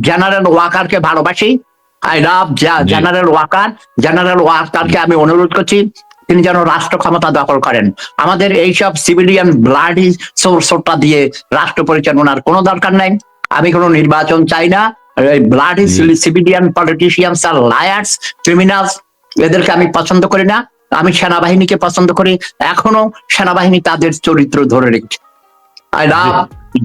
General ওয়াকারকে ভালোবাসি। I love জি জেনারেল ওয়াকার। জেনারেল ওয়াকারকে আমি অনুরোধ করছি তিনি যেন রাষ্ট্র ক্ষমতা দখল করেন। আমাদের এইসব সিভিলিয়ান ব্লাডি সোর্সটা দিয়ে রাষ্ট্র পরিচালনার কোনো দরকার নাই। আমি কোনো নির্বাচন চাই না। ব্লাডি জি সিভিলিয়ান পলিটিশিয়ানস আর লায়ার্স, ক্রিমিনালস, এদেরকে আমি পছন্দ করি না। আমি সেনাবাহিনীকে পছন্দ করি, এখনো সেনাবাহিনী তাদের চরিত্র ধরে রেখেছে। আই জি love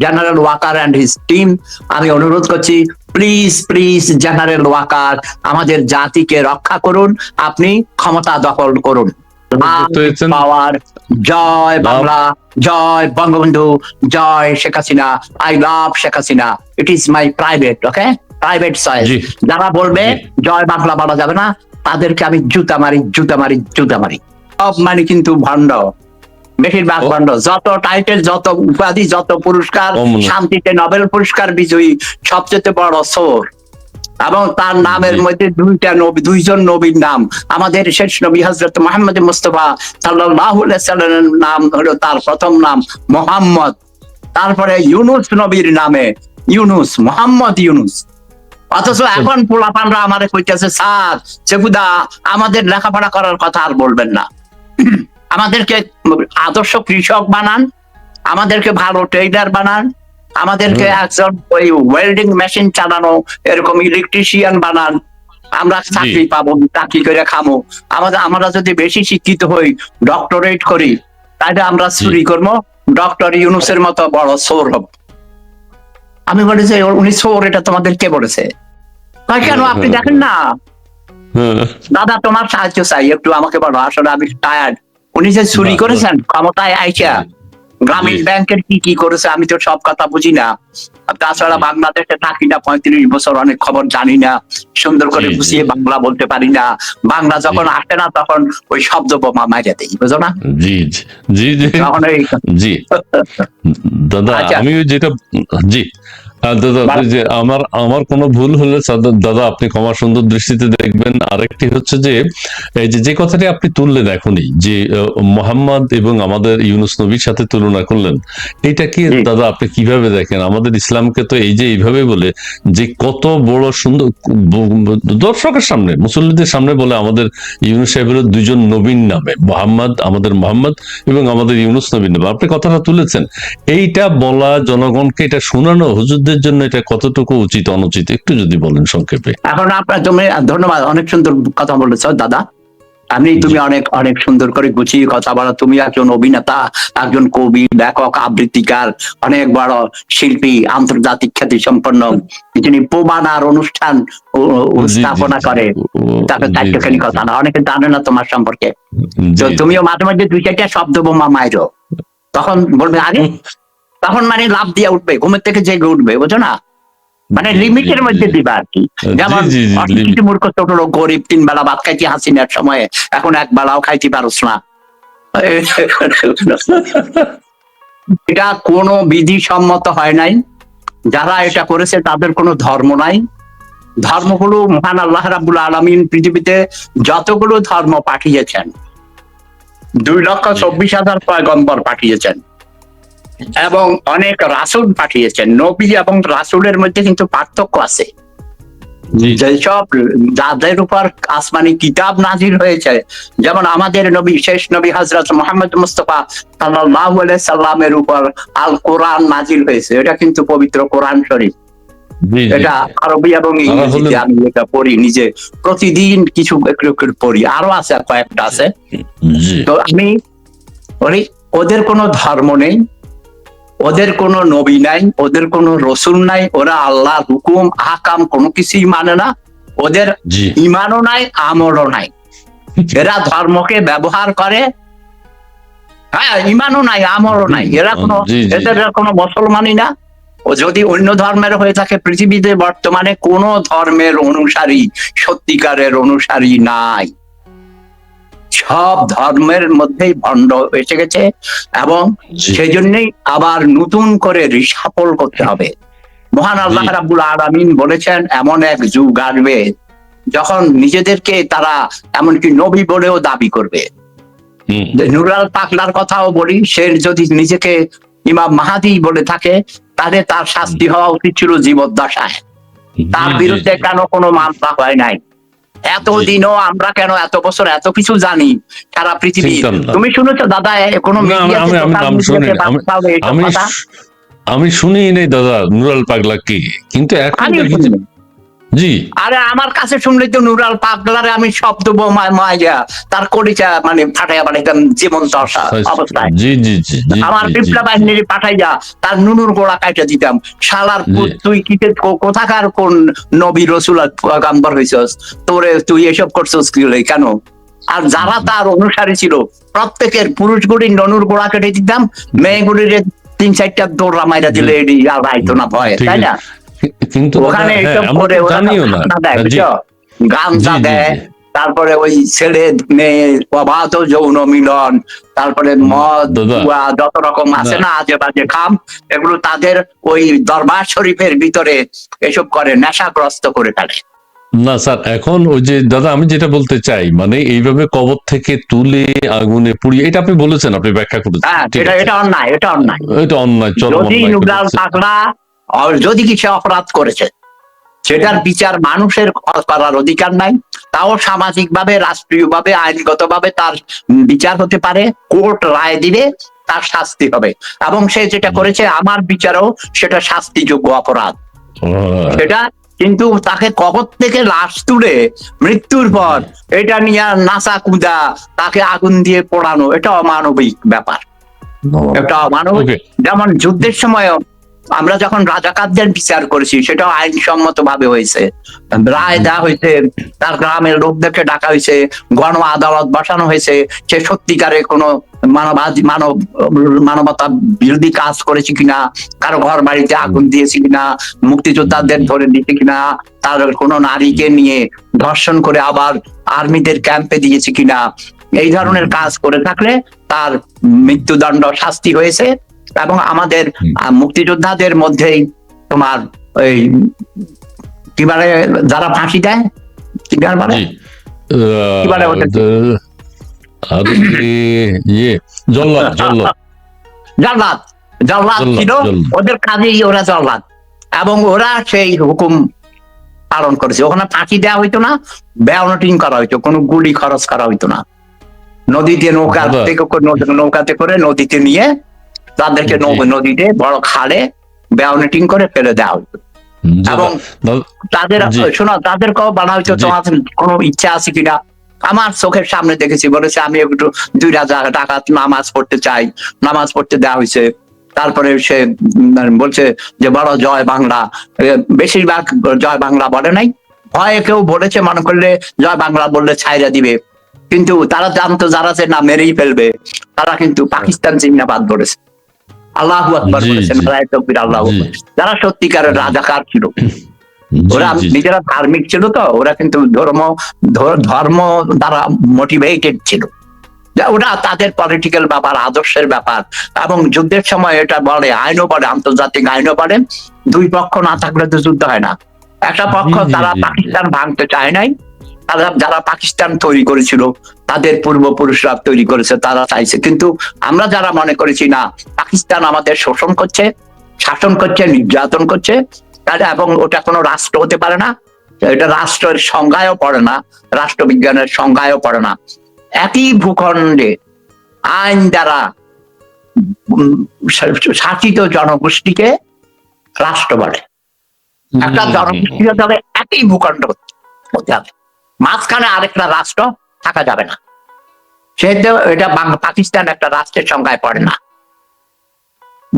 General Walker and his team. আমি অনুরোধ করছি, প্লিজ প্লিজ জেনারেল ওয়াকার, আমাদের জাতিকে রক্ষা করুন, আপনি ক্ষমতা দখল করুন। যুক্ত হয়েছেন। পাওয়ার, জয় লাভ বাংলা, জয় বঙ্গবন্ধু, জয় Sheikh Hasina. I love Sheikh Hasina. It is my private, okay, private choice. জি যারা বলবে জি জয় বাংলা বলা যাবে না, তাদেরকে আমি জুতা মারি, জুতা মারি, জুতা মারি। সব মানে কিন্তু ভণ্ড, বেশিরভাগ ও ভণ্ড। যত টাইটেল, যত উপাধি, যত পুরস্কার, অমন শান্তিতে নোবেল পুরস্কার বিজয়ী, সবচেয়ে বড় চোর। এবং তার নামের জি মধ্যে দুইজন নবীর নাম। আমাদের শেষ নবী হযরত মুহাম্মদ মুস্তাফা সাল্লাল্লাহু আলাইহি সাল্লামের নাম হলো তার প্রথম নাম মোহাম্মদ। তারপরে ইউনুস নবীর নামে ইউনুস, মোহাম্মদ ইউনুস। অথচ আচ্ছা এখন পোলাপানরা আমারে কইতেছে, স্যার সেফুদা আমাদের লেখাপড়া করার কথা আর বলবেন না, আমাদেরকে আদর্শ কৃষক বানান, আমাদেরকে ভালো ট্রেডার বানান, আমাদেরকে হুম একজন ওই ওয়েল্ডিং মেশিন চালানো এরকম ইলেকট্রিশিয়ান বানান, আমরা জি চাকরি পাবো, চাকরি করে খামো। আমরা যদি বেশি শিক্ষিত হই, ডক্টরেট করি, তাহলে আমরা জি চুরি করবো, ডক্টর ইউনুসের মতো বড় চোর হব। আমি বলি যে উনি চোর, এটা তোমাদের কে বলেছে? কয় কেন, আপনি দেখেন না হ্যাঁ দাদা, তোমার সাহায্য চাই, একটু আমাকে বলো, আসলে আমি টায়ার্ড। উনি যে চুরি বাহ বাহ করেছেন ক্ষমতায় আইসা, জি জি গ্রামীণ ব্যাংকের কি কি করেছে আমি তো সব কথা বুঝি না। তাছাড়া জি বাংলাদেশে থাকি না 35 বছর, অনেক খবর জানি না, সুন্দর জি করে জি বুঝিয়ে বাংলা বলতে পারি না। বাংলা জি যখন আসে না তখন ওই শব্দ বোমা মাইরা দেই, বুঝো না? জি জি জি তখন এই জি দাদা আচ্ছা, আমি যেটা জি দাদা আপনি যে আমার আমার কোনো ভুল হলে দাদা আপনি ক্ষমা সুন্দর দৃষ্টিতে দেখবেন। আরেকটি হচ্ছে যে এই যে যে কথাটি আপনি তুললেন এখনই যে মোহাম্মদ এবং আমাদের ইউনুস নবীর সাথে তুলনা করলেন, এইটাকে জি দাদা আপনি কিভাবে দেখেন? আমাদের ইসলামকে তো এই যে এইভাবে বলে যে কত বড় সুন্দর দর্শকের সামনে মুসল্লিদের সামনে বলে আমাদের ইউনুস সাহেবের দুইজন নবীন নামে মোহাম্মদ, আমাদের মোহাম্মদ এবং আমাদের ইউনুস নবীন নামে আপনি কথাটা তুলেছেন। এইটা বলা, জনগণকে এটা শোনানো হুজুরদের জন্য এটা কতটুকু উচিত অনুচিত একটু যদি বলেন সংক্ষেপে। এখন আপনার তুমি ধন্যবাদ, অনেক সুন্দর কথা বলেছ দাদা। জি তুমি অনেক অনেক সুন্দর করে গুছিয়ে কথা বলো। তুমি একজন অভিনেতা, একজন কবি, লেখক, আবৃত্তিকার, অনেক বড় শিল্পী, আন্তর্জাতিক খ্যাতি সম্পন্ন, যিনি প্রমাণার অনুষ্ঠান জি জি স্থাপনা জি করে, তাকে জি জি চারটেখানি জি কথা না, অনেকে জানে না তোমার সম্পর্কে। তো জি জি তুমিও মাঝে মাঝে 2-4টা শব্দ বোমা মাইরো, তখন বলবে আরে, তখন মানে লাভ দিয়ে উঠবে, ঘুমের থেকে জেগে উঠবে, বুঝো না? মানে জি জি লিমিটের জি মধ্যে দিবা আর কি। জি যেমন জি জি অশিক্ষিত মূর্খ ছোট লোক গরিব 3 বেলা ভাত খাইতে হাসিনার সময়ে, এখন 1 বেলাও খাইতে পারছ না। এটা কোনো বিধি সম্মত হয় নাই। যারা এটা করেছে তাদের কোনো ধর্ম নাই। ধর্মগুলো মহান আল্লাহ রাব্বুল আলামিন পৃথিবীতে যতগুলো ধর্ম পাঠিয়েছেন, 2,24,000 পয়গম্বর পাঠিয়েছেন এবং অনেক রাসূল পাঠিয়েছেন। নবী এবং রাসূলের মধ্যে কিন্তু পার্থক্য আছে। জি যেসব যাদের উপর আসমানি কিতাব নাজিল হয়েছে, যেমন আমাদের নবী, শেষ নবী হযরত মুহাম্মদ মুস্তাফা সাল্লাল্লাহু আলাইহি সাল্লামের উপর আল কোরআন নাজিল হয়েছে, এটা কিন্তু পবিত্র কোরআন শরীফ। জি জি এটা আরবি এবং তারা ইংরেজিতে হলেন আমি এটা পড়ি নিজে, প্রতিদিন কিছু একটু একটু পড়ি, আরো আছে কয়েকটা আছে। জি তো আমি বলি ওদের কোনো ধর্ম নেই, ওদের কোনো নবী নাই, ওদের কোনো রসুল নাই, ওরা আল্লাহর হুকুম আহকাম কোনো কিছুই মানে না, ওদের জি ইমানও নাই, আমলও নাই। এরা ধর্মকে ব্যবহার করে, হ্যাঁ, ইমানও নাই, আমলও নাই, এরা কোনো, জি জি এদের কোনো মুসলমানই না। ও যদি অন্য ধর্মের হয়ে থাকে, পৃথিবীতে বর্তমানে কোন ধর্মের অনুসারী, সত্যিকারের অনুসারী নাই। সব ধর্মের মধ্যেই ভণ্ড এসে গেছে এবং জি সেই জন্যই আবার নতুন করে রিসাফল করতে হবে। মহান আল্লাহ রাব্বুল আলামিন বলেছেন এমন এক যুগ আসবে যখন নিজেদেরকে তারা এমনকি নবী বলেও দাবি করবে। হুম নুরাল পাকলার কথাও বলি, সে যদি নিজেকে ইমাম মাহাদি বলে থাকে, তাহলে তার শাস্তি হওয়া উচিত ছিল জীবদ্দশায়। তার জি, জি, বিরুদ্ধে জি। কেন কোনো মামলা হয় নাই? এতদিনও আমরা কেন এত বছর এত কিছু জানি সারা পৃথিবীর? চিনতাম না। তুমি শুনেছো দাদা কোনো না, মিডিয়াতে, আমি আমি লোকাল আমি শুনি মিডিয়াতে না। বার্তা হবে এইসব আমি কথা? আমি শুনি নাই দাদা নুরাল পাগলা কি, কিন্তু এখন আমিও দেখি যে শুনিনি। জি আরে আমার কাছে শুনলে তো নুরাল পাগলারে আমি শব্দ মাইয়া তার কলিজা মানে ফাটাইয়া পাঠাইতাম জীবন্ত অবস্থায়। জি জি জি জি আমার জি জি বিপ্লব জি বাহিনীর পাঠাইয়া তার নুনুর গোড়া কাইটা দিতাম। শালার জি। পুত, তুই কোথাকার কোন নবী রসুল পয়গম্বর হইছস? তোরে তুই এসব করছস কি হলে কেন? আর যারা তার অনুসারী ছিল প্রত্যেকের পুরুষগুলির ননুর গোড়া কেটে দিতাম, মেয়েগুলির 3-4টা দৌড়া মাইরা দিলে এটি আর রাইতো না ভয়, ঠিক তাই আছে। না? কিন্তু দাদা, ওখানে হ্যাঁ, এইসব আমরা করে তো ওরা জানিও না। ভাষণা দেয়, জি বুঝছো? গাঞ্জা জি জি দেয়, জি। তারপরে ওই ছেলে মেয়ে অবাধ যৌন মিলন, তারপরে মদ দাদা, জুয়া যত রকম না আছে না আজে বাজে খাম, এগুলো তাদের ওই দরবার শরীফের ভিতরে এসব করে নেশাগ্রস্ত করে ফেলে। না স্যার, এখন ওই যে দাদা আমি যেটা বলতে চাই, মানে এইভাবে কবর থেকে তুলে আগুনে পুড়িয়ে, এটা আপনি বলেছেন, আপনি ব্যাখ্যা করেছেন, হ্যাঁ, ঠিক এটা আছে। এটা অন্যায়, এটা অন্যায়। এটা অন্যায়, চরম যদি অন্যায় নুরাল করেছে। পাগলা যদি কিছু অপরাধ করেছে, সেটার বিচার মানুষের করার অধিকার নাই। তাও সামাজিক ভাবে, রাষ্ট্রীয় ভাবে, আইনগত ভাবে তার বিচার হতে পারে, কোর্ট রায় দিবে, তার শাস্তি হবে। এবং সে যেটা করেছে আমার বিচারেও সেটা শাস্তিযোগ্য অপরাধ সেটা। কিন্তু তাকে কবর থেকে লাশ তুলে মৃত্যুর পর এটা নিয়ে নাচা কুদা, তাকে আগুন দিয়ে পোড়ানো, এটা অমানবিক ব্যাপার, এটা অমানবিক। ওকে। যেমন যুদ্ধের সময় আমরা যখন রাজাকারদের বিচার করেছি সেটাও আইনসম্মত ভাবে হয়েছে, রায় দেওয়া হয়েছে, তার গ্রামের লোকদেরকে ডাকা হয়েছে, গণ আদালত বসানো হয়েছে, সে সত্যিকারে কোনো মানবতা বিরোধী কাজ করেছে কিনা, কারো ঘর বাড়িতে আগুন দিয়েছে কিনা, মুক্তিযোদ্ধাদের ধরে দিয়েছে কিনা, তার কোনো নারীকে নিয়ে ধর্ষণ করে আবার আর্মিদের ক্যাম্পে দিয়েছে কিনা, এই ধরনের কাজ করে থাকলে তার মৃত্যুদণ্ড শাস্তি হয়েছে। এবং আমাদের মুক্তিযোদ্ধাদের মধ্যেই তোমার ওই কি বলে, যারা ফাঁসি দেয়, কি বলে, জি। কি বলে ওদেরকে? আর ইয়ে জল্লাদ জল্লাদ জল্লাদ, জল্লাদ জল্লাদ ছিল জল্লাদ। ওদের কাজেই, ওরা জল্লাদ। এবং ওরা সেই হুকুম পালন করেছে। ওখানে ফাঁসি দেওয়া হইতো না, ব্যাউনটিং করা হইতো, কোনো গুলি খরচ করা হইতো না। নদীতে দাদা, নৌকাতে করে নদীতে নিয়ে তাদেরকে জি নদীতে বড় খালে ব্যাউনেটিং করে ফেলে দেওয়া হইতো। এবং দাদা, তাদের জি শোনো, তাদেরকেও বলা হইতো জি তোমার কোনো ইচ্ছা আছে কিনা। আমার চোখের সামনে দেখেছি, বলেছে আমি একটু 2 রাকাত নামাজ পড়তে চাই, নামাজ পড়তে দেওয়া হয়েছে। তারপরে সে বলছে যে বড় জয় বাংলা, বেশিরভাগ জয় বাংলা বলে নাই, ভয়ে কেউ বলেছে মনে করলে জয় বাংলা বললে ছাইরা দিবে, কিন্তু তারা জানতো যারা যে না মেরেই ফেলবে, তারা কিন্তু পাকিস্তান জিন্দাবাদ বলেছে, আল্লাহু আকবার জি বলেছেন, জি নারায়ে তাকবীর, আল্লাহু জি আকবার। যারা সত্যিকারের রাজাকার ছিল, জি ওরা জি নিজেরা ধার্মিক ছিল, তো ওরা কিন্তু ধর্ম দ্বারা মোটিভেটেড ছিল। ওটা তাদের পলিটিক্যাল ব্যাপার, আদর্শের ব্যাপার। এবং যুদ্ধের সময় এটা বলে, আইনও বলে, আন্তর্জাতিক আইনও বলে, 2 পক্ষ না থাকলে তো যুদ্ধ হয় না। একটা পক্ষ, জি জি তারা জি পাকিস্তান ভাঙতে চায় নাই, তারা যারা পাকিস্তান তৈরি করেছিল তাদের পূর্বপুরুষরা তৈরি করেছে, তারা চাইছে। কিন্তু আমরা যারা মনে করেছি না, পাকিস্তান আমাদের শোষণ করছে, শাসন করছে, নির্যাতন করছে, এবং ওটা কোনো রাষ্ট্র হতে পারে না, এটা রাষ্ট্রের সংজ্ঞায়ও পড়ে না, রাষ্ট্রবিজ্ঞানের সংজ্ঞায়ও পড়ে না। একই ভূখণ্ডে আইন দ্বারা শাসিত জনগোষ্ঠীকে রাষ্ট্র বলে। একটা জনগোষ্ঠী হতে হবে একই ভূখণ্ড হতে হবে, মাঝখানে আরেকটা রাষ্ট্র থাকা যাবে না। সেহেতু এটা পাকিস্তান একটা রাষ্ট্রের সংজ্ঞায় পড়ে না।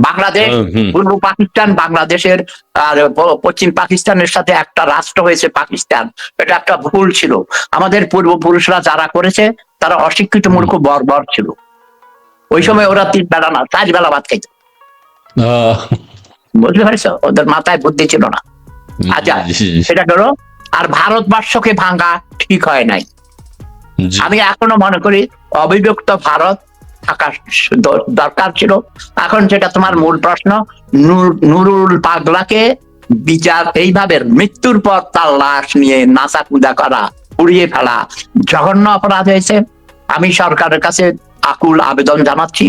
বাংলাদেশ, পূর্ব পাকিস্তান বাংলাদেশের আর পশ্চিম পাকিস্তানের সাথে একটা রাষ্ট্র হয়েছে পাকিস্তান, এটা একটা ভুল ছিল। আমাদের পূর্বপুরুষরা যারা করেছে তারা অশিক্ষিত মূর্খ বর্বর ছিল। ওই সময় ওরা 3 বেলা না 4 বেলা ভাত খাইত, বুঝতে পারছো? ওদের মাথায় বুদ্ধি ছিল না। আচ্ছা, সেটা করো। আর ভারতবর্ষকে ভাঙা ঠিক হয় নাই। আমি এখনো মনে করি অবিভক্ত ভারত থাকা দরকার ছিল। এখন যেটা তোমার মূল প্রশ্ন, নুরুল পাগলাকে বিচার এইভাবে মৃত্যুর পর তার লাশ নিয়ে নাচা কুদা করা, পুড়িয়ে ফেলা জঘন্য অপরাধ হয়েছে। আমি সরকারের কাছে আকুল আবেদন জানাচ্ছি,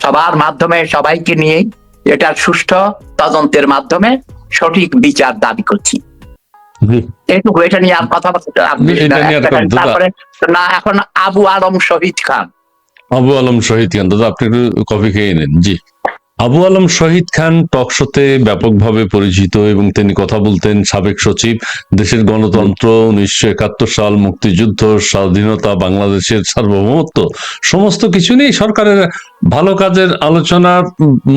সবার মাধ্যমে, সবাইকে নিয়ে এটার সুষ্ঠু তদন্তের মাধ্যমে সঠিক বিচার দাবি করছি। এইটুকু, এটা নিয়ে আর কথা বলতে এটা নিয়ে আর কথা- তারপরে না, এখন আবু আলম শহীদ খান। আবু আলম শহীদ খান, দাদা আপনি একটু কফি খেয়ে নেন। জি, আবু আলম শহীদ খান টক শোতে ব্যাপকভাবে পরিচিত এবং তিনি কথা বলতেন। সাবেক সচিব, দেশের গণতন্ত্র, 1971 সাল, মুক্তিযুদ্ধ, স্বাধীনতা, বাংলাদেশের সার্বভৌমত্ব, সমস্ত কিছু নিয়ে সরকারের ভালো কাজের আলোচনা,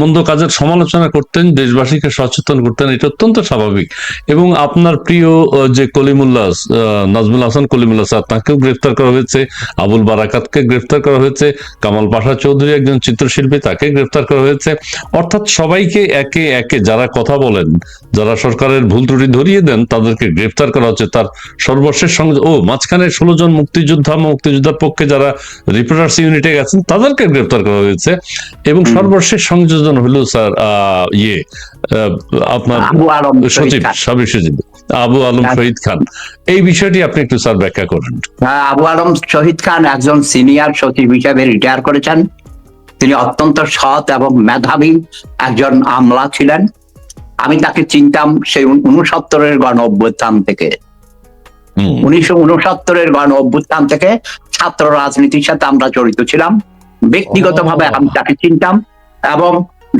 মন্দ কাজের সমালোচনা করতেন, দেশবাসীকে সচেতন করতেন। এটা অত্যন্ত স্বাভাবিক। এবং আপনার প্রিয় যে কলিমুল্লাহ, নাজমুল হাসান কলিমুল্লাহ স্যার, তাকেও গ্রেফতার করা হয়েছে। আবুল বারাকাতকে গ্রেফতার করা হয়েছে। কামাল পাশা চৌধুরী একজন চিত্রশিল্পী, তাকে গ্রেফতার করা হয়েছে। অর্থাৎ সবাইকে একে একে যারা কথা বলেন, যারা সরকারের ভুল ত্রুটি ধরিয়ে দেন, তাদেরকে গ্রেফতার করা হচ্ছে। তার সর্বশেষ মাঝখানে 16 জন মুক্তিযোদ্ধার পক্ষে যারা রিপোর্টার্স ইউনিটে গেছেন, তাদেরকে গ্রেফতার করা হয়েছে। এবং সর্বশেষ সংযোজন হলো স্যার আপনার আবু আলম শহীদ সচিব, খান। সাবেক সচিব আবু আলম শহীদ খান। এই বিষয়টি আপনি একটু স্যার ব্যাখ্যা করেন। আবু আলম শহীদ খান একজন সিনিয়র সচিব হিসেবে রিটায়ার করেছেন। তিনি অত্যন্ত সৎ এবং মেধাবী একজন আমলা ছিলেন। আমি তাকে চিনতাম সেই 69-এর গণ অভ্যুত্থান থেকে। 1969-এর গণ অভ্যুত্থান থেকে ছাত্র রাজনীতির সাথে আমরা জড়িত ছিলাম। ব্যক্তিগতভাবে আমি তাকে চিনতাম। এবং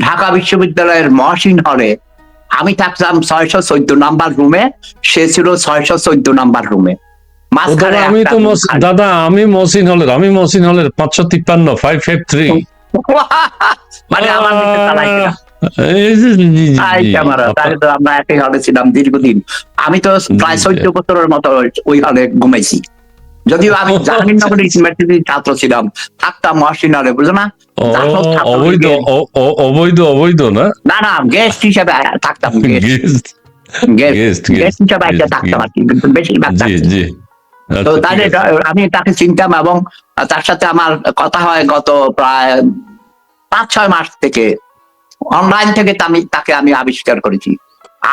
ঢাকা বিশ্ববিদ্যালয়ের মহসিন হলে আমি থাকতাম 614 নাম্বার রুমে, সে ছিল 614 নাম্বার রুমে। মাঝখানে আমি একটা তো room খালি। দাদা আমি মহসিন হলের 553 553। মানে আমার নিচে তালাই ছিল। তাহলে তো আমরা একই হলে ছিলাম দীর্ঘদিন। আমি তো প্রায় 14 বছরের মতো ওই হলে ঘুমাইছি। যদিও আমি জাহাঙ্গীরনগর ইউনিভার্সিটির ছাত্র ছিলাম, থাকতাম মহসিন হলে, বুঝো না? অবৈধ না, না না, গেস্ট হিসেবে থাকতাম, গেস্ট হিসেবে একটা থাকতাম আর কি, কিন্তু বেশিরভাগ থাকতাম। তো তাহলে আমি তাকে চিনতাম এবং তার সাথে আমার কথা হয় গত প্রায় 5-6 মাস থেকে। অনলাইন থেকে তাকে আমি আবিষ্কার করেছি।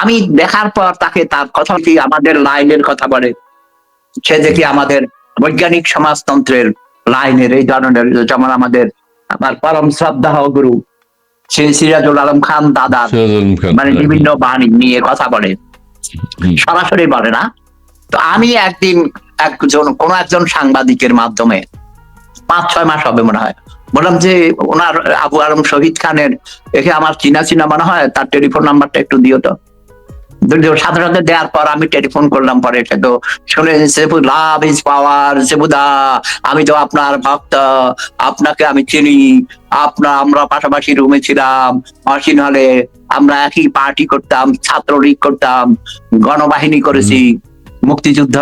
আমি দেখার পর তাকে তার কথা কি আমাদের লাইনের কথা বলে, সে দেখি আমাদের বৈজ্ঞানিক সমাজতন্ত্রের লাইনের এই ধরনের, যেমন আমার পরম শ্রদ্ধা গুরু সিরাজুল আলম খান দাদা, মানে বিভিন্ন বাণী নিয়ে কথা বলে, সরাসরি বলে না। তো আমি একদিন কোন একজন সাংবাদিকের মাধ্যমে 5-6 মাস হবে মনে হয়, বললাম যে ওনার আবু আলম শহীদ খানের একে আমার চিনা মনে হয়, তার টেলিফোন নাম্বারটা একটু দিও তো। সাথে সাথে দেওয়ার পর আমি টেলিফোন করলাম, পরে সে তো শুনে, সেবু লাভ ইজ পাওয়ার, সেবুদা আমি তো আপনার ভক্ত, আপনাকে আমি চিনি, আমরা পাশাপাশি রুমে ছিলাম মহসিন হলে, আমরা একই পার্টি করতাম, ছাত্রলীগ করতাম, গণবাহিনী করেছি, মুক্তিযুদ্ধ।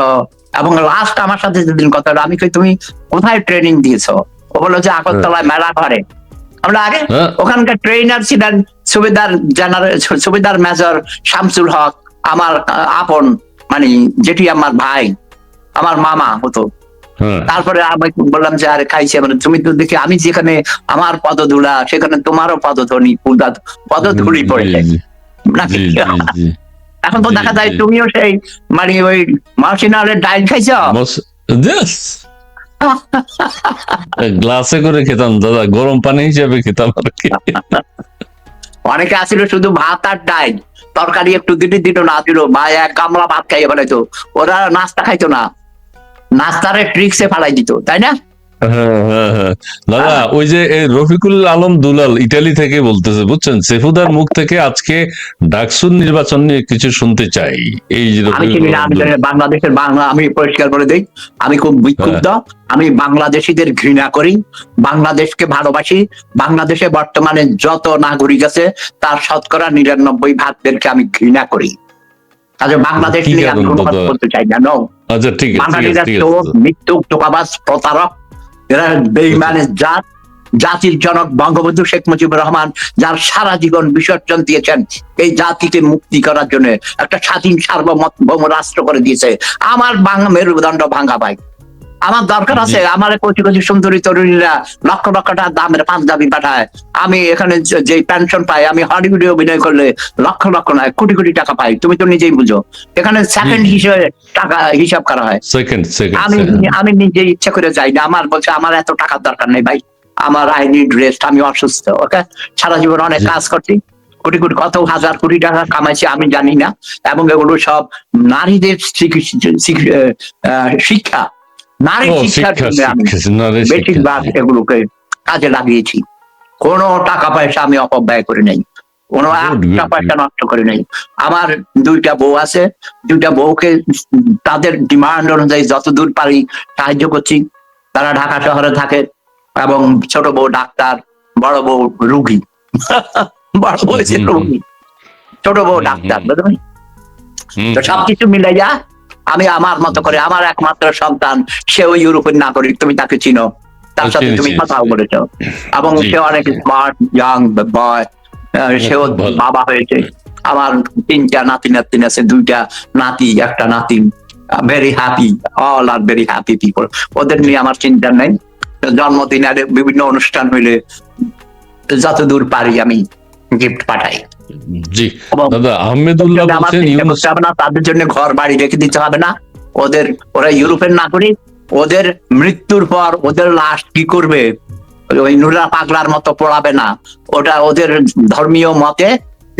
এবং লাস্ট আমার সাথে যেদিন কথা হলো, আমি কই তুমি কোথায় ট্রেনিং দিয়েছো? ও বললো যে আগরতলায় মেলা ঘরে। আমরা আগে ওখানকার ট্রেনার ছিলেন সুবেদার মেজর শামসুল হক, আমার আপন, মানে যেটি আমার ভাই, আমার মামা হতো। তারপরে আমি বললাম যে আরে খাইছি, তুমি তো দেখি আমি যেখানে আমার পদধূলা, সেখানে তোমারও পদধূলি পড়েছে নাকি? এখন তো দেখা যায় তুমিও সেই মানে ওই মহসিন হলের ডাইল খাইছ। গ্লাসে করে খেতাম দাদা, গরম পানি হিসেবে খেতাম আর কি। অনেকে আসছিল শুধু ভাত আর ডাইল, তরকারি একটু দিত না দিল, বা এক গামলা ভাত খাইয়ে ফেলাইতো। ওরা নাস্তা খাইতো না, নাস্তারে ট্রিক্সে ফালাই দিত, তাই না? দাদা ওই যে রফিকুল আলম দুলাল ইটালি থেকে বলতেছে, বুঝছেন, সেফুদার মুখ থেকে আজকে ডাকসুর নির্বাচন নিয়ে কিছু শুনতে চাই। এই যে বাংলাদেশের বাংলা, আমি পরিষ্কার করে দিই, আমি খুব বিক্ষুব্ধ। আমি বাংলাদেশিদের ঘৃণা করি, বাংলাদেশকে ভালোবাসি। বাংলাদেশে বর্তমানে যত নাগরিক আছে তার 99% আমি ঘৃণা করি। তাহলে বাংলাদেশ নিয়ে আমি কোনো কথা বলতে চাই না। আচ্ছা ঠিক আছে, বাঙালিরা চোর, মৃত্যু, টোকাবাজ, প্রতারক, এরা বেঈমানের জাত। জাতির জনক বঙ্গবন্ধু শেখ মুজিবুর রহমান যার সারা জীবন বিসর্জন দিয়েছেন এই জাতিকে মুক্তি করার জন্য, একটা স্বাধীন সার্বভৌম রাষ্ট্র করে দিয়েছে। আমার মেরুদণ্ড ভাঙ্গা ভাই, আমার দরকার আছে, আমার কোটি সুন্দরী তরুণীরা লক্ষ টাকা দামের পাঞ্জাবি পাঠায়, আমি এখানে যে পেনশন পাই, আমি হলিউডে অভিনয় করলে লক্ষ নয় কোটি টাকা পাই, তুমি তো নিজেই বুঝো। এখানে সেকেন্ড হিসেবে টাকা হিসাব করা হয়। আমি নিজে ইচ্ছা করে যাই না, আমার বলছে আমার এত টাকার দরকার নেই ভাই, আমার আই নিড রেস্ট, আমি অসুস্থ, ওকে, সারা জীবন অনেক কাজ করছি, কোটি কোটি কত হাজার কোটি টাকা কামাইছে আমি জানি না, এবং এগুলো সব নারীদের শিক্ষা, নারী ও শিক্ষার শিক্ষা জন্য আমি শিক্ষা নারী শিক্ষা, বেশিরভাগ এগুলোকে কাজে লাগিয়েছি। কোনো টাকা পয়সা আমি অপব্যয় করি নাই, কোনো Good, একটা good, পয়সা good. নষ্ট করি নাই। আমার 2টা বউ আছে, 2টা বউকে তাদের ডিমান্ড অনুযায়ী যতদূর পারি সাহায্য করছি। তারা ঢাকা শহরে থাকে, এবং ছোট বউ ডাক্তার, বড় বউ রুগী। বড় বউ হচ্ছে হুম, হুম, রুগী, ছোট বউ হুম, ডাক্তার, হুম, বুঝলেন? হুম, তো সবকিছু মিলাইয়া আমি আমার মতো করে, আমার একমাত্র সন্তান, সেও ইউরোপের নাগরিক, তুমি তাকে চিনো, তার সাথে চিনি, তুমি চিনি, কথাও চিনি। বলেছ, এবং জি, সে অনেক জি। স্মার্ট ইয়াং বয়, সেও খুব ভালো। বাবা হয়েছে। আমার 3টা নাতি নাতনি আছে, 2টা নাতি, একটা নাতি। Very happy, all are very happy people. ওদের নিয়ে আমার চিন্তা নাই। জন্মদিন আর বিভিন্ন অনুষ্ঠান হইলে যতদূর পারি আমি গিফট পাঠাই। জি এবং দাদা, আহমেদুল্লাহ জন্য আমার বলছেন চিন্তা ইউনুস। করতে হবে না, তাদের জন্য ঘর বাড়ি রেখে দিতে হবে না। ওরা ইউরোপের নাগরিক, ওদের মৃত্যুর পর ওদের লাশ কি করবে? ওই নুরা পাগলার মতো পড়াবে না, ওটা ওদের ধর্মীয় মতে,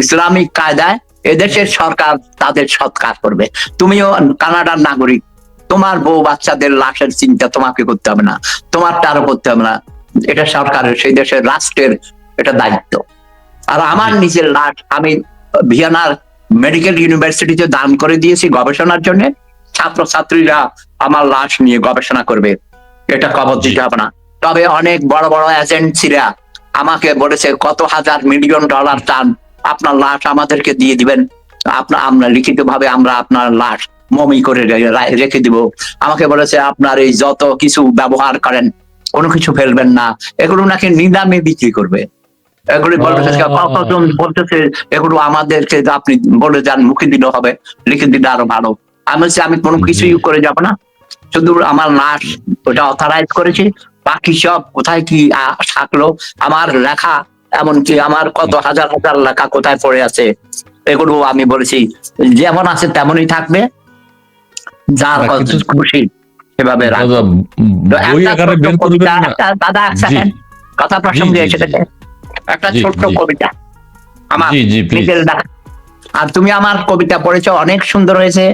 ইসলামিক কায়দায় এদেশের সরকার তাদের সৎকার করবে। তুমিও কানাডার নাগরিক, তোমার বউ বাচ্চাদের লাশের চিন্তা তোমাকে করতে হবে না, তোমারটারও করতে হবে না। এটা সরকারের, সেই দেশের রাষ্ট্রের এটা দায়িত্ব। আর আমার নিজের লাশ আমি ভিয়েনার মেডিকেল ইউনিভার্সিটিতে দান করে দিয়েছি গবেষণার জন্য। ছাত্রছাত্রীরা আমার লাশ নিয়ে গবেষণা করবে, এটা কবর দিতে হবে না। তবে অনেক বড় বড় এজেন্সিরা আমাকে বলেছে, কত হাজার মিলিয়ন ডলার চান, আপনার লাশ আমাদেরকে দিয়ে দিবেন, আমরা লিখিত ভাবে আমরা আপনার লাশ মমি করে রেখে দিব। আমাকে বলেছে, আপনার এই যত কিছু ব্যবহার করেন কোনো কিছু ফেলবেন না, এগুলো নাকি নিলামে বিক্রি করবে। এগুলি বলতেছে এগুলো আমাদেরকে আপনি বলে যান, মুখে দিলে হবে, লিখে দিলে আরো ভালো। আমি বলছি, আমি কোনো কিছুই করে যাব না, শুধু আমার লাশ ওটা অথরাইজ করেছি, বাকি সব কোথায় কি থাকলো, আমার লেখা, এমনকি আমার কত হাজার হাজার লেখা কোথায় পড়ে আছে, এগুলো আমি বলেছি যেমন আছে তেমনই থাকবে, যার খুশি সেভাবে রাখবো। তো বই একটা আকারে ছোট্ট বের করবেন কবিতা, না। দাদা এক জি সেকেন্ড, কথা প্রসঙ্গে এসে দেখে একটা জি, ছোট্ট জি, কবিতা আমার জি, জি, প্লিজ। নিজের লেখা। আর তুমি আমার কবিতা পড়েছো, অনেক সুন্দর হয়েছে,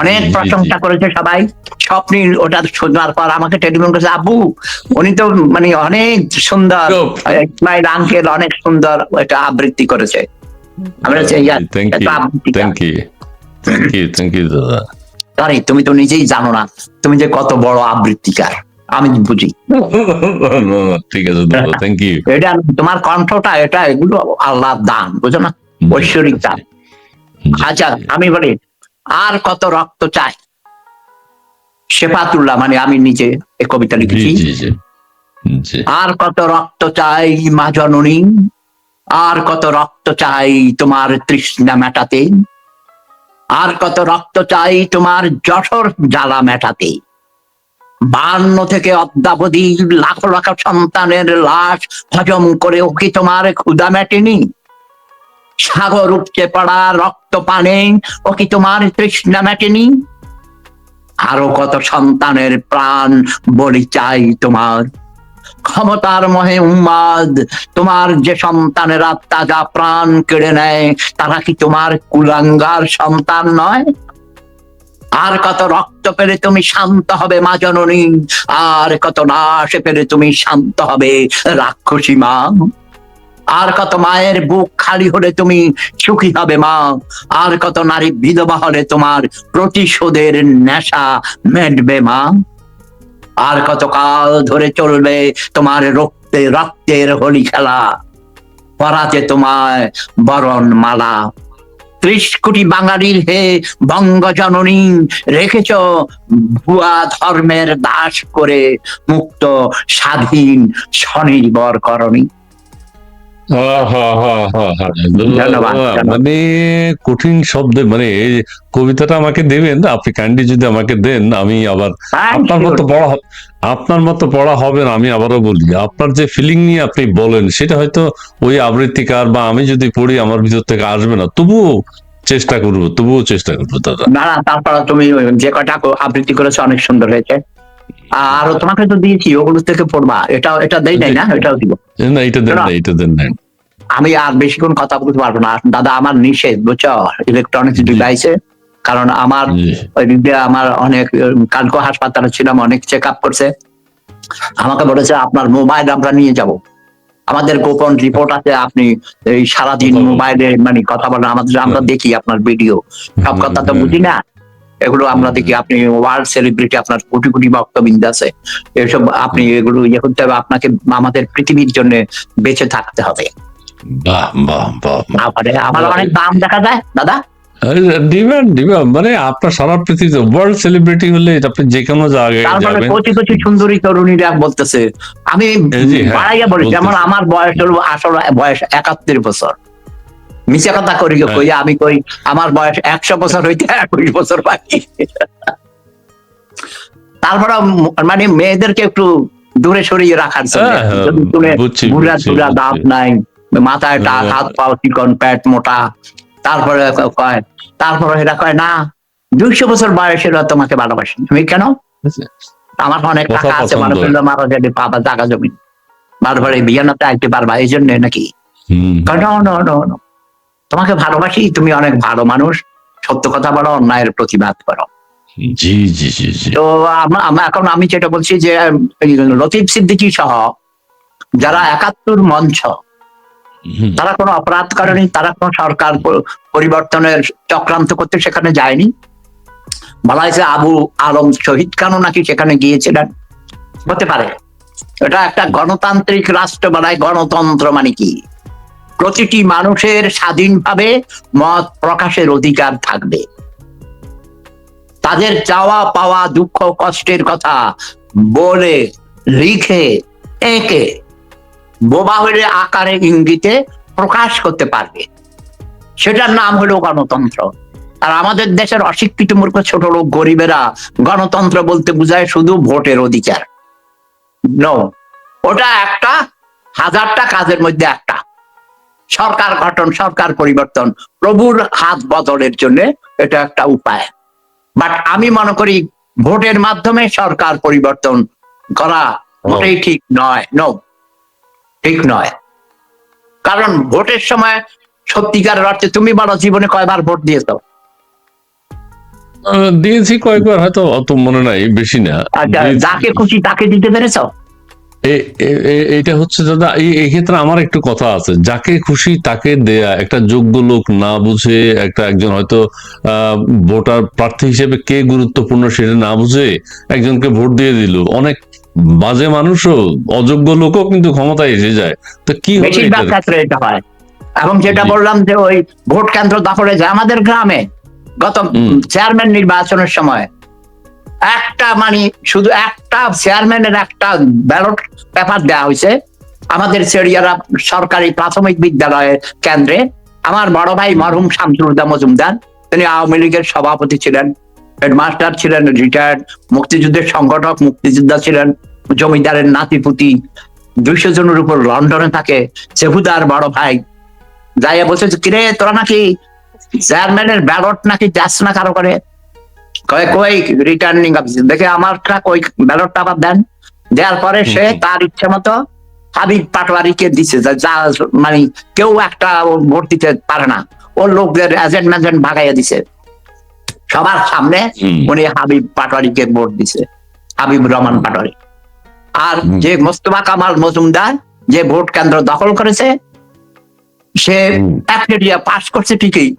অনেক জি, জি, প্রশংসা করেছে সবাই। স্বপ্নীল ওটা শোনার পর আমাকে টেলিফোন করেছে, আব্বু উনি তো মানে অনেক সুন্দর, ইসমাইল আঙ্কেল অনেক সুন্দর এটা আবৃত্তি করেছে। আমরা thank you, thank you, thank you, thank you দাদা। আরে তুমি তো নিজেই জানো না তুমি যে কত বড় আবৃত্তিকার, আমি বুঝি। ঠিক আছে দাদা, থ্যাংক ইউ। এটা তোমার কণ্ঠটা, এটা এগুলো আল্লাহর দান, বুঝো না, ঐশ্বরিক দান। আচ্ছা আমি বলি, আর কত রক্ত চাই, শেফাতুল্লাহ মানে আমি নিজে এই কবিতা লিখেছি। জি, জি, জি। আর কত রক্ত চাই মা জননী, আর কত রক্ত চাই তোমার তৃষ্ণা মেটাতে, আর কত রক্ত চাই তোমার যশোর জ্বালা মেটাতে। 52 থেকে অদ্যাবধি লাখো লাখো সন্তানের লাশ হজম করে ওকে তোমার ক্ষুধা মেটেনি। সাগর উপচে পড়া রক্ত পানে ও কি তোমার তৃষ্ণা মেটেনি। আরো কত সন্তানের প্রাণ বলি চাই তোমার, ক্ষমতার মোহে উন্মাদ তোমার যে সন্তানেরা তাজা প্রাণ কেড়ে নেয়, তারা কি তোমার কুলাঙ্গার সন্তান নয়? আর কত রক্ত পেলে তুমি শান্ত হবে মা জননী, আর কত লাশ পেলে তুমি শান্ত হবে রাক্ষসী মা। আর কত মায়ের বুক খালি হলে তুমি সুখী হবে মা, আর কত নারী বিধবা হলে তোমার প্রতিশোধের নেশা মেটবে মা। আর কত কাল ধরে চলবে তোমার রক্তে রক্তের হোলি খেলা, পরাতে তোমায় বরণ মালা। 30 কোটি বাঙালির হে বঙ্গ জননী, রেখেছ ভুয়া ধর্মের দাস করে মুক্ত স্বাধীন স্বনির্ভর করণী। মানে কঠিন শব্দে, মানে এই কবিতাটা আমাকে দেবেন আপনি, কাইন্ডলি যদি আমাকে দেন, আমি আবার আপনার মতো পড়া হবে না। আমি আবারও বলি, আপনার যে ফিলিং নিয়ে আপনি বলেন সেটা হয়তো ওই আবৃত্তিকার বা আমি যদি পড়ি আমার ভিতর থেকে আসবে না, তবুও চেষ্টা করবো দাদা। না না, তারপরে তুমি যে কটা আবৃত্তি করেছো অনেক সুন্দর হয়েছে। আর তোমাকে তো দিয়েছি, ওগুলো থেকে পড়বা, এটা দেই নাই না, এটাও দিব না, এটা দেন না, এটা দেন না। আমি আর বেশিক্ষণ কথা বলতে পারবো না দাদা, আমার নিষেধ বুঝছো ইলেকট্রনিক্স ডিভাইসে। কারণ আমার জি। ওই দিক দিয়ে আমার অনেক কালকে হাসপাতালে ছিলাম, অনেক চেক আপ করছে, আমাকে বলেছে আপনার মোবাইল আমরা নিয়ে যাব, আমাদের গোপন রিপোর্ট আছে, আপনি এই সারাদিন কথা বলেন। মোবাইলে মানে কথা বলেন, আমাদের আমরা দেখি আপনার ভিডিও, সব কথা তো বুঝি না, এগুলো আমরা দেখি, আপনি ওয়ার্ল্ড সেলিব্রিটি, আপনার কোটি কোটি ভক্তবৃন্দ আছে, এসব আপনি এগুলো ইয়ে করতে হবে, আপনাকে আমাদের পৃথিবীর জন্য বেঁচে থাকতে হবে। বাহ বাহ বাহ। তারপরে আমার অনেক দাম দেখা যায় দাদা। ডিমান্ড মানে আপনার সারা পৃথিবীতে ওয়ার্ল্ড সেলিব্রিটি হলে আপনি যে কোনো জায়গায় তারপরে যাবেন। কচি কচি সুন্দরী তরুণীরা বলতেছে, আমি জি, হ্যাঁ, বাড়াইয়া বলি, বলতেছে। যেমন আমার বয়স হলো আসলে বয়স 71 বছর, মিশা কথা করি হ্যাঁ। কই, আমি কই আমার বয়স 100 বছর হইতে 21 বছর বাকি। তারপরে মানে মেয়েদেরকে একটু দূরে সরিয়ে রাখার জন্য, হ্যাঁ, হ্যাঁ, যদি শুনে বুঝছি, বুড়া বুঝছি, বুড়া বুঝছি। দাঁত নাই, মাথায় টাক, হ্যাঁ। হাত পাও চিকন, পেট মোটা, তারপরে কয়, তারপরে এরা কয় না 200 বছর বয়সেরা তোমাকে ভালোবাসে। আমি কেন? আমার অনেক কথা টাকা আছে, পছন্দ। মানে করলে মারা যাবে, পাবা জায়গা জমি, বারবারে বিয়ানাতে আইতে পারবা, এই জন্য নাকি? হুম। তোমাকে ভালোবাসি, তুমি অনেক ভালো মানুষ, সত্য কথা বলো, অন্যায়ের প্রতিবাদ করো। জি জি জি জি। তো এখন আমি যেটা বলছি যে এই লতিফ সিদ্দিকী সহ যারা 71 মঞ্চ, হুম। তারা কোনো অপরাধ করেনি, তারা কোনো সরকার পরিবর্তনের চক্রান্ত করতে সেখানে যায়নি। বলা হয়েছে আবু আলম শহীদ খানও নাকি সেখানে গিয়েছিলেন, হতে পারে। এটা একটা গণতান্ত্রিক রাষ্ট্র, বলায় গণতন্ত্র মানে কি, প্রতিটি মানুষের স্বাধীনভাবে মত প্রকাশের অধিকার থাকবে, তাদের চাওয়া পাওয়া দুঃখ কষ্টের কথা বলে লিখে এঁকে বোবা হলে আকারে ইঙ্গিতে প্রকাশ করতে পারবে, সেটার নাম হলো গণতন্ত্র। আর আমাদের দেশের অশিক্ষিত মূর্খ ছোট লোক গরিবেরা গণতন্ত্র বলতে বোঝায় শুধু ভোটের অধিকার। নো, ওটা একটা হাজারটা কাজের মধ্যে একটা, সরকার গঠন, সরকার পরিবর্তন, প্রভুর হাত বদলের জন্য এটা একটা উপায়। বাট আমি মনে করি ভোটের মাধ্যমে সরকার পরিবর্তন করা মোটেই ঠিক নয়। নো, ঠিক নয়। কারণ ভোটের সময় সত্যিকারের অর্থে তুমি বলো জীবনে কয়বার ভোট দিয়েছো? দিয়েছি কয়েকবার, হয়তো অত মনে নাই, বেশি না। আচ্ছা, দিয়েছি। যাকে খুশি তাকে দিতে পেরেছো? এটা হচ্ছে দাদা, এই ক্ষেত্রে আমার একটু কথা আছে, যাকে খুশি তাকে দেয়া, একটা যোগ্য লোক না বুঝে, একজন হয়তো ভোটার প্রার্থী হিসেবে কে গুরুত্বপূর্ণ সেটা না বুঝে একজনকে ভোট দিয়ে দিল, অনেক বাজে মানুষও, অযোগ্য লোকও কিন্তু ক্ষমতায় এসে যায়, তো কি হবে বেশিরভাগ এটার? ক্ষেত্রে এটা হয়। এবং যেটা জি। বললাম যে ওই ভোট কেন্দ্র দখলে যায় আমাদের গ্রামে গত চেয়ারম্যান নির্বাচনের সময়, একটা মানে শুধু একটা চেয়ারম্যানের একটা ব্যালট পেপার দেওয়া হয়েছে আমাদের চেড়িয়ারা সরকারি প্রাথমিক বিদ্যালয়ের কেন্দ্রে। আমার বড় ভাই মরহুম শামসুলহুদা মজুমদার, তিনি আওয়ামী লীগের সভাপতি ছিলেন, হেডমাস্টার ছিলেন, রিটায়ার্ড মুক্তিযুদ্ধের সংগঠক, মুক্তিযোদ্ধা ছিলেন, জমিদারের নাতিপুতি, 200 জনের উপর লন্ডনে থাকে। সেহুদার বড় ভাই যাইয়া বলছে যে, কিরে তোরা নাকি চেয়ারম্যানের ব্যালট নাকি যাস না কারো করে? কই রিটার্নিং অফিসার দেখে আমার ওই ব্যালটটা আবার দেন। দেওয়ার পরে সে তার ইচ্ছে মতো হাবিব পাটোয়ারিকে দিচ্ছে, যা মানে কেউ একটা ভোট দিতে পারে না, ওর লোকদের এজেন্ট ম্যাজেন্ট ভাগাইয়া দিছে সবার সামনে। উনি হাবিব পাটোয়ারিকে ভোট দিছে, হাবিব রহমান পাটোয়ারি। আর যে মোস্তফা কামাল মজুমদার যে ভোট কেন্দ্র দখল করেছে, সে একটা পাস করছে ঠিকই,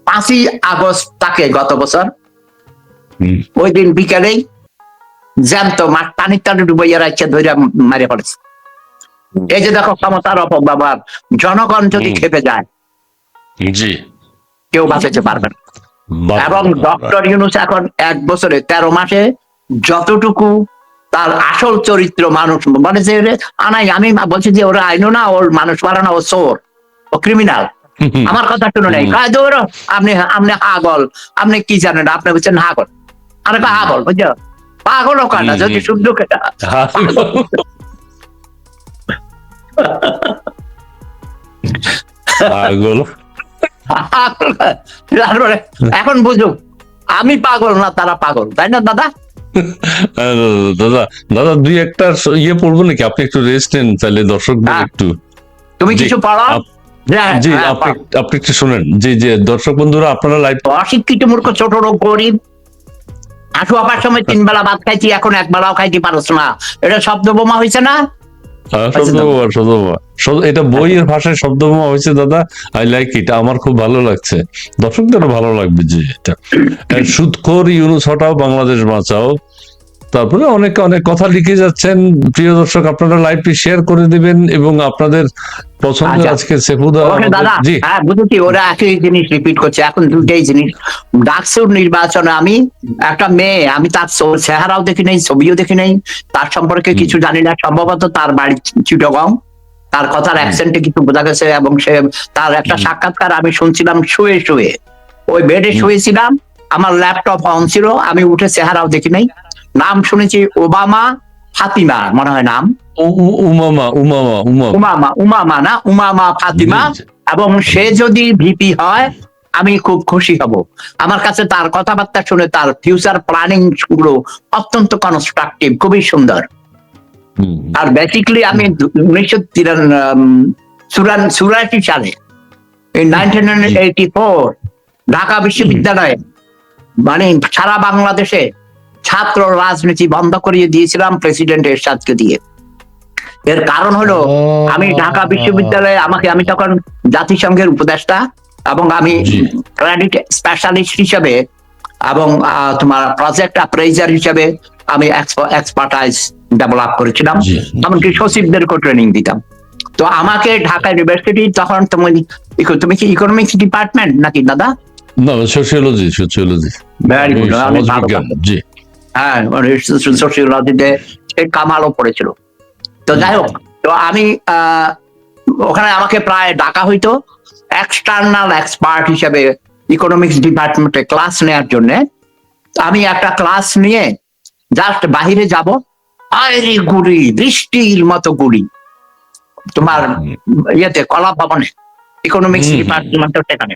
5ই আগস্ট তাকে গত বছর ওই দিন বিকেলেই জ্যান্ত পানির টানে ডুবাইয়া রাখছে, ধরে মারে পড়েছে। এই যে দেখো ক্ষমতার অপব্যবহার, জনগণ যদি খেপে যায় জি, কেউ বাঁচাতে পারবে না। এবং ডক্টর ইউনূস এখন 1 বছরে 13 মাসে যতটুকু তার আসল চরিত্র মানুষ মানে যে আনাই, আমি বলছি যে ওরা আইনো না, ওর মানুষ মারা না, ও চোর, ও ক্রিমিনাল। আমার কথা শুনে নাই, আপনি আপনি পাগল, আপনি কি জানেন, আপনি বলছেন পাগল, আরে পাগল বুঝছো, পাগল ওখানটা যদি শুদ্ধ কেটা এখন বুঝুক আমি পাগল না তারা পাগল, তাই না দাদা? দাদা দাদা 2-1টা ইয়ে পড়বো নাকি? আপনি একটু রেস্ট নেন তাহলে, দর্শকদের একটু। তুমি কিছু পড়ো। জি, আপনি আপনি একটু শুনেন। জি জি, দর্শক বন্ধুরা আপনারা লাইভ অশিক্ষিত মূর্খ ছোট লোক গরিব হাঁটু হবার সময় 3 বেলা ভাত খাইছি, এখন 1 বেলাও খাইতে পারছ না, এটা শব্দ বোমা হয়েছে না? শব্দবোমা শব্দবোমা এটা বইয়ের ভাষায় শব্দবোমা হয়েছে দাদা। আই লাইক ইট, আমার খুব ভালো লাগছে, দর্শকদেরও ভালো লাগবে। জি, এটা সুদখোর ইউনূস হটাও বাংলাদেশ বাঁচাও। তারপরে অনেকে অনেক কথা লিখে যাচ্ছেন। প্রিয় দর্শক, আপনারা লাইভটি শেয়ার করে দিবেন এবং আপনাদের পছন্দের আচ্ছা। আজকে সেফুদা ওকে দাদা, জি হ্যাঁ বুঝেছি, ওরা একই জিনিস রিপিট করছে, এখন দুটাই জিনিস। ডাকসুর নির্বাচনে আমি একটা মেয়ে, আমি তার চেহারাও দেখি নাই, ছবিও দেখি নাই, তার সম্পর্কে কিছু জানি না, সম্ভবত তার বাড়ি চিটাগং, তার কথার অ্যাকসেন্টে কিছু বোঝা গেছে, এবং সে তার একটা সাক্ষাৎকার আমি শুনছিলাম শুয়ে শুয়ে, ওই বেডে শুয়েছিলাম, আমার ল্যাপটপ অন ছিল, আমি উঠে চেহারাও দেখি নাই। নাম শুনেছি ওবামা ফাতিমা মনে হয় নাম, উমামা উমামা উমামা উমামা না, উমামা ফাতিমা। জি, এবং সে যদি ভিপি হয় আমি খুব খুশি হব। আমার কাছে তার কথাবার্তা শুনে তার ফিউচার প্ল্যানিং গুলো অত্যন্ত কনস্ট্রাকটিভ, খুবই সুন্দর। আর বেসিক্যালি আমি 1983 সালে 1984 ঢাকা বিশ্ববিদ্যালয়ে মানে সারা বাংলাদেশে ছাত্র রাজনীতি বন্ধ করিয়ে দিয়েছিলাম প্রেসিডেন্ট এরশাদকে দিয়ে। এর কারণ হলো আমি ঢাকা বিশ্ববিদ্যালয়ে আমি তখন জাতিসংঘের উপদেষ্টা, এবং আমি ক্রেডিট স্পেশালিস্ট হিসেবে এবং তোমার প্রজেক্ট অ্যাপ্রেজার হিসেবে আমি এক্সপার্টাইজ ডেভেলপ করেছিলাম, এমনকি সচিবদেরকে ট্রেনিং দিতাম। তো আমাকে ঢাকা ইউনিভার্সিটি তখন তুমি কি ইকোনমিক্স ডিপার্টমেন্ট নাকি দাদা? না, সোশিওলজি সোশিওলজি ভেরি গুড, আমি ভালো জি হ্যাঁ সোশিওলজিতে কামালও পড়েছিল। তো যাই হোক, তো আমি ওখানে আমাকে প্রায় ডাকা হইতো এক্সটার্নাল এক্সপার্ট হিসেবে ইকোনমিক্স ডিপার্টমেন্টে ক্লাস নেওয়ার জন্য। আমি একটা ক্লাস নিয়ে জাস্ট বাহিরে যাব, আরে গুড়ি, বৃষ্টির মতো গুড়ি তোমার ইয়েতে কলা ভবনে, ইকোনমিক্স ডিপার্টমেন্ট সেখানে।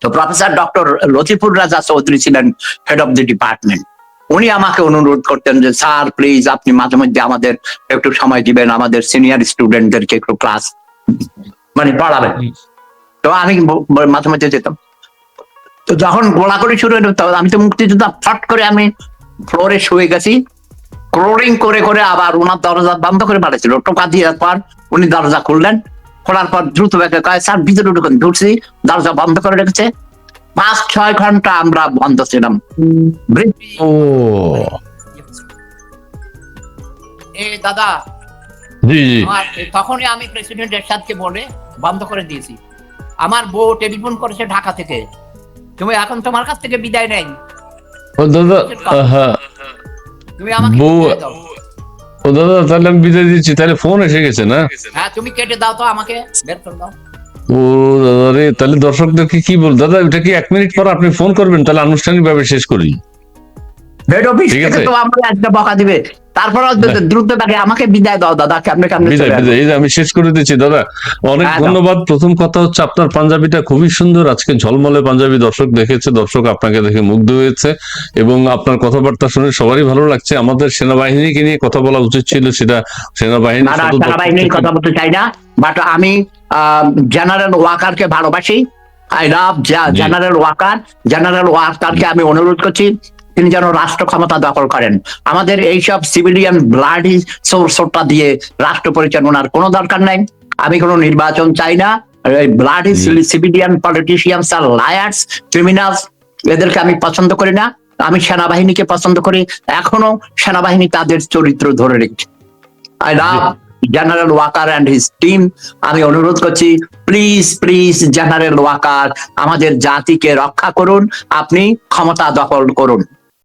তো প্রফেসর ডক্টর লতিফুর রাজা চৌধুরী ছিলেন হেড অফ দি ডিপার্টমেন্ট। উনি আমাকে অনুরোধ করতেন যে স্যার প্লিজ আপনি মাঝে মধ্যে আমাদের একটু সময় দিবেন, আমাদের সিনিয়র স্টুডেন্টদেরকে একটু ক্লাস মানে পড়াবেন। তো আমি মাঝে মধ্যে যেতাম। তো যখন গোলাগুলি শুরু হলো, আমি তো মুক্তিযোদ্ধা, ফট করে আমি ফ্লোরে শুয়ে গেছি, ক্রোলিং করে করে আবার ওনার দরজা বন্ধ করে পাঠাচ্ছিল, টোকা দিয়ে পর উনি দরজা খুললেন, খোলার পর দ্রুত ব্যাগে কয় স্যার ভিতরে ঢুকুন, ঢুকছি, দরজা বন্ধ করে রেখেছে। 5-6 ঘন্টা আমরা বন্ধ ছিলাম। দাদা জি জি, তখনই আমি প্রেসিডেন্ট এরশাদকে বলে বন্ধ করে দিয়েছি। আমার বউ টেলিফোন করেছে ঢাকা থেকে, তুমি এখন তোমার কাছ থেকে বিদায় নেই, ও দাদা, হ্যাঁ তুমি আমাকে বিদায় দাও। ও দাদা, তাহলে আমি বিদায় দিচ্ছি, তাহলে ফোন এসে গেছে না? হ্যাঁ তুমি কেটে দাও তো, আমাকে বের করে দাও। ও দাদা রে, তাহলে দর্শকদেরকে কি বল দাদা, এটা কি 1 মিনিট পর আপনি ফোন করবেন, তাহলে আনুষ্ঠানিক ভাবে শেষ করি। হেড অফিস থেকে তো আমরা একটা বকা দিবে, তারপর দ্রুত তাকে আমাকে বিদায় দাও দাদা, কেমনে কেমনে এই যে আমি শেষ করে দিচ্ছি দাদা, অনেক ধন্যবাদ। প্রথম কথা হচ্ছে আপনার পাঞ্জাবিটা খুবই সুন্দর, আজকে ঝলমলে পাঞ্জাবি দর্শক দেখেছে, দর্শক আপনাকে দেখে মুগ্ধ হয়েছে এবং আপনার কথাবার্তা শুনে সবারই ভালো লাগছে। আমাদের সেনাবাহিনীকে নিয়ে কথা বলা উচিত ছিল, সেটা সেনাবাহিনীর কথা বলতে চাই না, বাট আমি জেনারেল ওয়াকারকে ভালোবাসি। আই লাভ জেনারেল ওয়াকারকে আমি অনুরোধ করছি তিনি যেন রাষ্ট্র ক্ষমতা দখল করেন। আমাদের এইসব সিভিলিয়ান ব্লাডি সোর্সটা দিয়ে রাষ্ট্র পরিচালনার কোনো দরকার নাই। আমি কোনো নির্বাচন চাই না। ব্লাডি সিভিলিয়ান পলিটিশিয়ানস আর লায়ার্স, ক্রিমিনালস, এদেরকে আমি পছন্দ করি না। আমি সেনাবাহিনীকে পছন্দ করি, এখনো সেনাবাহিনী তাদের চরিত্র ধরে রেখেছে। I love General Walker and his team. আমি অনুরোধ করছি প্লিজ প্লিজ জেনারেল ওয়াকার আমাদের জাতিকে রক্ষা করুন, আপনি ক্ষমতা দখল করুন।